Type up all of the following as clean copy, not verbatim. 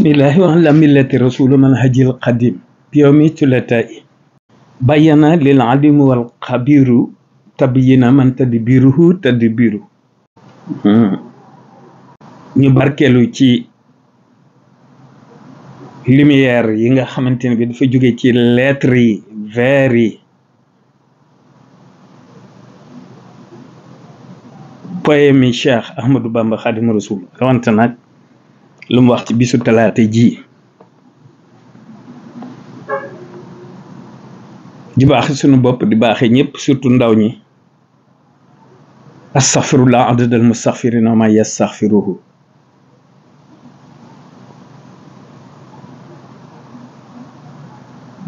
bismillahi wa ala millati rasulu manhajil qadim biyomi tulatai bayana lil alimu wal khabiru tabyina man tadbiruhu tadbiru ñu barkelu ci lumière yi nga xamanteni bi dafa jóge ci lettre yi vers yi poème Cheikh Ahmadou Bamba Khadim Rasoul rawante nag lu mu wax ci bisu talaata ji di baax suñu bopp di baaxee ñëpp surtout ndaw ñi astaghfirullah adadal mustaghfirina ma yastaghfiruhu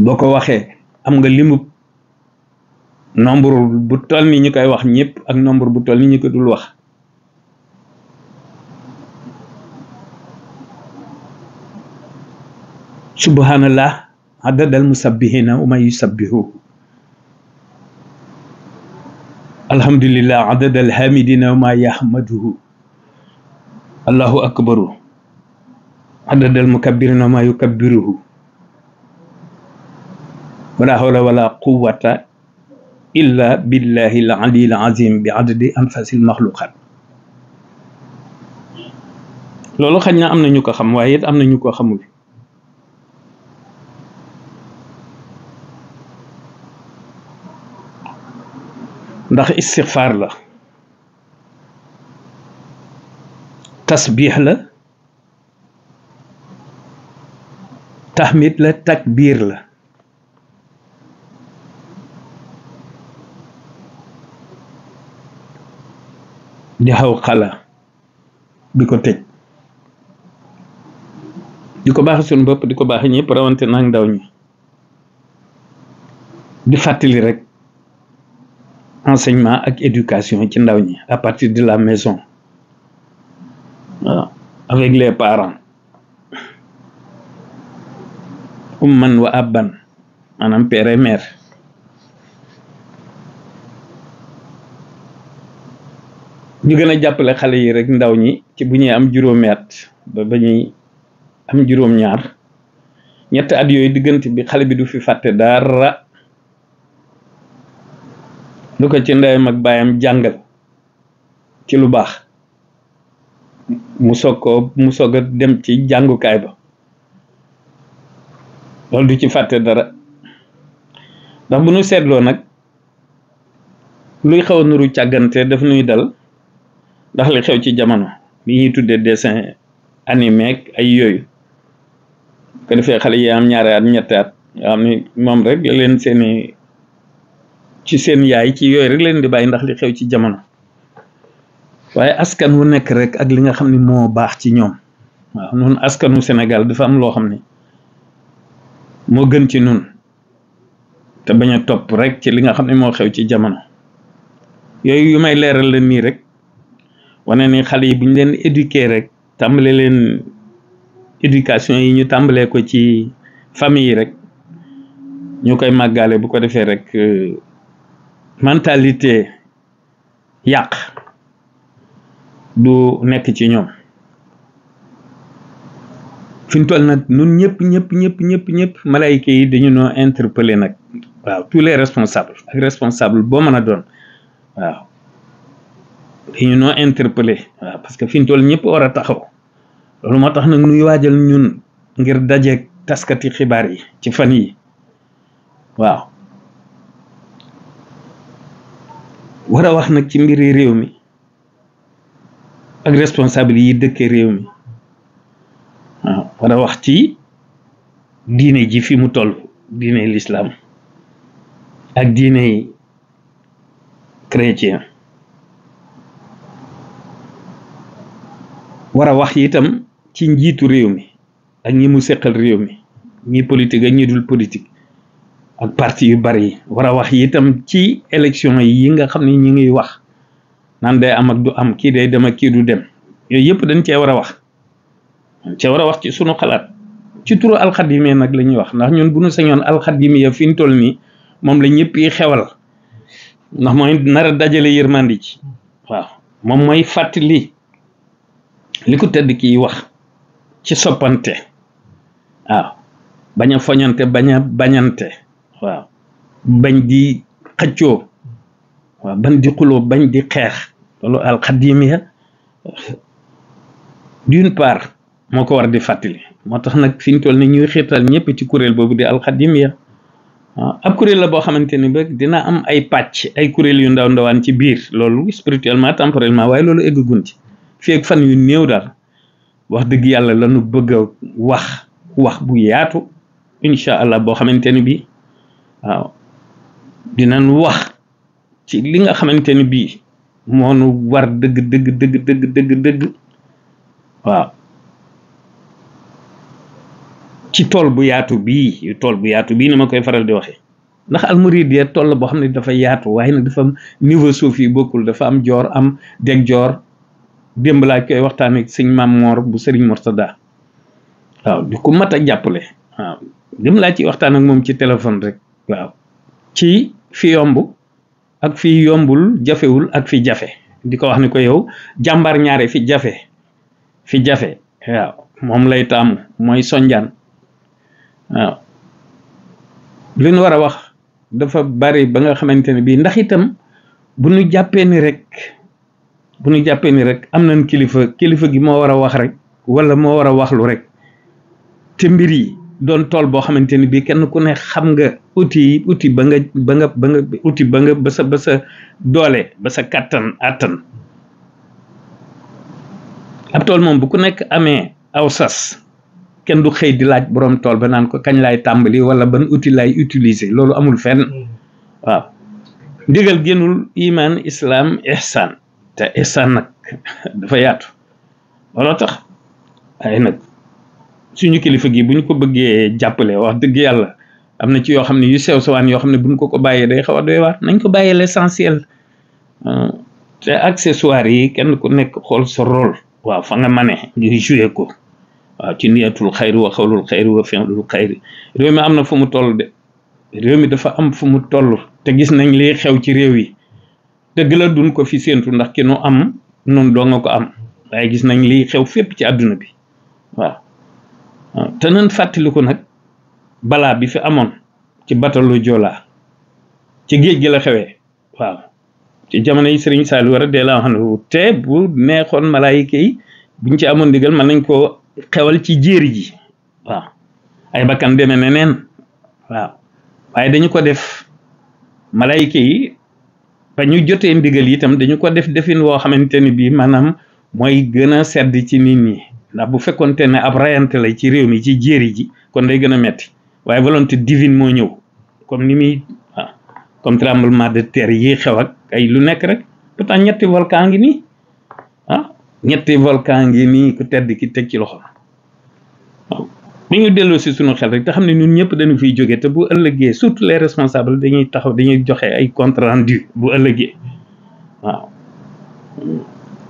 boo ko waxee am nga limu nombre bu toll ni ñu koy wax ñëpp ak nombre bu toll ni ñu ko dul wax subhanallah adadal musabbihina wa ma yusabbihu alhamdulillah adadal hamidina wa ma yahmaduhu allahu akbaru adadal mukabbirina wa ma yukabbiruhu wala hawla wala quwwata illa billahi al-aliyyil azim bi adadi anfasil makhluqat loolu xañ na am na ñu ko xam waaye it am na ñu ko xamul ndax istighfar la tasbih la tahmid la takbir la di xaw xala bi ko tëj di ko baax suñu bopp di ko baax ñëpp rawante nag ndaw ñi di fàttali rek enseignement ak éducation ci ndaw ñi à partir de la maison avec les parents umman wa abban maanaam père et mère ñu gën a jàppale xale yi rek ndaw ñi ci bu ñuy am juróomi at ba ñuy am juróom-ñaar ñetti at yooyu diggante bi xale bi du fi fàtte dara lu ko ci ndeyam ak baayam jàngal ci lu baax mu soog a dem ci jàngukaay ba loolu du ci fàtte dara ndax bu nu seetloo nag luy xaw a nuru càggante daf nuy dal ndax li xew ci jamono bi ñuy tuddee dessin animé ak ay yooyu ko defee xale yi am ñaari at ñetti at yoo xam ni moom rek la leen seeni ci seen yaay ci yooyu rek leen di bàyyi ndax li xew ci jamono waaye askan wu nekk rek ak li nga xam ni moo baax ci ñoom waaw noonu askanu Sénégal dafa am loo xam ni moo gën ci nun te bañ a topp rek ci li nga xam ne moo xew ci jamono yooyu yu may leeral la nii rek wane ni xale yi bu ñu leen éduquer rek tàmbale leen éducation yi ñu tàmbalee ko ci famille yi rek ñu koy màggaale bu ko defee rek mentalité yàq du nekk ci ñoom fi ñu toll nag nun ñëpp malayka yi dañu noo interpeller nag waaw tous les responsables ak responsable boo mën a doon waaw dañu noo interpeller waaw parce que fi ñu toll ñëpp war a taxaw loolu moo tax nag nuy waajal ñun ngir dajeeg taskati xibaar yi ci fan yi waaw war a wax nag ci mbiri réew mi ak responsable yi dëkkee réew mi waaw war a wax ci diine ji fi mu toll diine l'islam ak diine chrétien war a wax itam ci njiitu réew mi ak ñi mu seqal réew mi ñi politique ak ñi dul politique ak parti yu bari yi war a wax itam ci élection yi nga xam ne ñi ngi wax naan day am ak du am kii day dem ak kii du dem yooyu yëpp dañ cee war a wax ci sunu xalaat ci turu alxadimi nag la ñuy wax ndax ñun bu ñu sañoon alxadimi ya fi ñu toll nii moom la ñëpp yi xewal ndax mooy nar a dajale yërmandi ci waaw moom mooy fàttali li ko tedd kii wax ci soppante waaw bañ a foñante bañ a bañante waaw bañ di xëccoo waaw bañ di xuloo bañ di xeex loolu alxadimiya d'une part moo ko war di fàttali moo tax nag fi ñu toll ni ñuy xiirtal ñëpp ci kuréel boobu di alxadimiya waaw ab kuréel la boo xamante ni ba dina am ay pàcc ay kuréel yu ndaw ndawaan ci biir loolu spirituellement temporellement waaye loolu eggagun ci fii ak fan yu néew daal wax dëgg yàlla lañu bëgg a wax bu yaatu incha allah boo xamante ni bii waaw dinañ wax ci li nga xamante ni bii moo nu war dëgg waaw ci tool bu yaatu bii ni ma koy faral di waxee ndax almuridiya tool la boo xam ne dafa yaatu waaye nag dafa am niveau suuf yi bokkul dafa am joor am deg joor démb laa koy waxtaan ak sëñ Maam Moor bu Sëriñ Mortada waaw di ko mat a jàppale waaw dem laa ci waxtaan ak moom ci téléphone rek waaw ci fi yomb ak fi yombul jafewul ak fi jafe di ko wax ni ko yow jàmbaar ñaare fi jafe waaw moom lay taamu mooy sonjaan waaw li ñu war a wax dafa bari ba nga xamante ne bii ndax itam bu ñu jàppee ni rek am nañ kilifa gi moo war a wax rek wala moo war a waxlu rek te mbir yi doon tool boo xamante ni bii kenn ku ne xam nga outil ba nga ba sa doole ba sa kattan attan ab tool moom bu ku nekk amee aw sas kenn du xëy di laaj borom tool ba naan ko kañ laay tàmbali wala ban outil laay utiliser loolu amul fenn waaw ndigal génnul iman islam ihsan te ihsan nag dafa yaatu looloo tax ay nag suñu kilifa gi bu ñu ko bëggee jàppale wax dëgg yàlla am na ci yoo xam ne yu sew sewaan yoo xam ne buñ ko bàyyee day xaw a doy waar nañ ko bàyyee l'essentiel te accessoires yi kenn ku nekk xool sa rôle waaw fa nga mane ngir joué ko waaw ci niyatul xayri wa xawlul xayri wa fi'lul xayri réew mi am na fu mu toll de réew mi dafa am fu mu toll te gis nañ li xew ci réew yi dëgg la duñ ko fi séentu ndax ki nu am noonu doo nga ko am waaye gis nañ li xew fépp ci àdduna bi waaw te nañ fàttaliku nag balaa bi fi amoon ci batalu Joola ci géej gi la xewee waaw ci jamono yi Sëriñ Saliou radiyallahu anhu te bu neexoon malaayika yi buñ ci amoon ndigal mën nañ koo xewal ci jéeri ji waaw ay bakkan demee neneen waaw waaye dañu ko def malaayika yi ba ñu jotee ndigal yi itam dañu ko def defin woo xamante ni bii maanaam mooy gën a sedd ci nit ñi ndax bu fekkonte ne ab rayante la ci réew mi ci jéeri ji kon day gën a metti waaye volonté divine moo ñëw comme ni muy waaw comme tremblement de terre yi xew ak ay lu nekk rek pourtant ñetti volcan ngi nii ñetti volcan ngi nii ku tedd ki teg ci loxo waaw bu ñu delloo si suñu xel rek te xam ne ñun ñëpp dañu fiy jógee te bu ëllëgee surtout les responsables dañuy taxaw dañuy joxe ay compte rendu bu ëllëgee waaw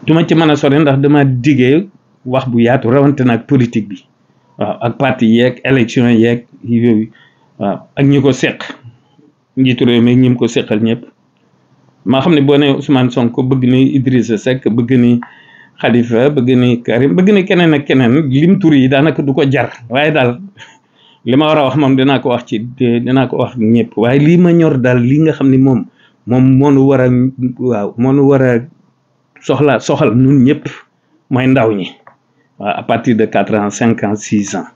duma ci mën a sori ndax dama diggee wax bu yaatu rawante nag politique bi waaw ak parti yeeg élection yeeg yooyu waaw ak ñi ko seq njiitu réew mi ñi mu ko seqal ñëpp maa xam ne boo nee Ousmane Sonko bëgg ni Idrissa Seck bëgg ni Khalifa bëgg ni Karim bëgg ni keneen ak keneen lim tur yi daanaka du ko jar waaye daal li ma war a wax moom dinaa ko wax ñëpp waaye lii ma ñor daal li nga xam ne moom moo nu war a waaw moo nu war a soxal ñun ñëpp mooy ndaw ñi waaw à partir de 4 ans 5 ans 6 ans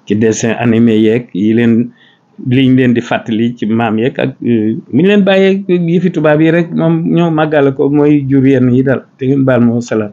ci dessin animé yeeg liñ leen di fàttali ci maam yeeg ak mi leen bàyyee yëfi tubaab yi rek moom ñoo màggale ko mooy jur yenn yi daal te ngeen baal moo salaam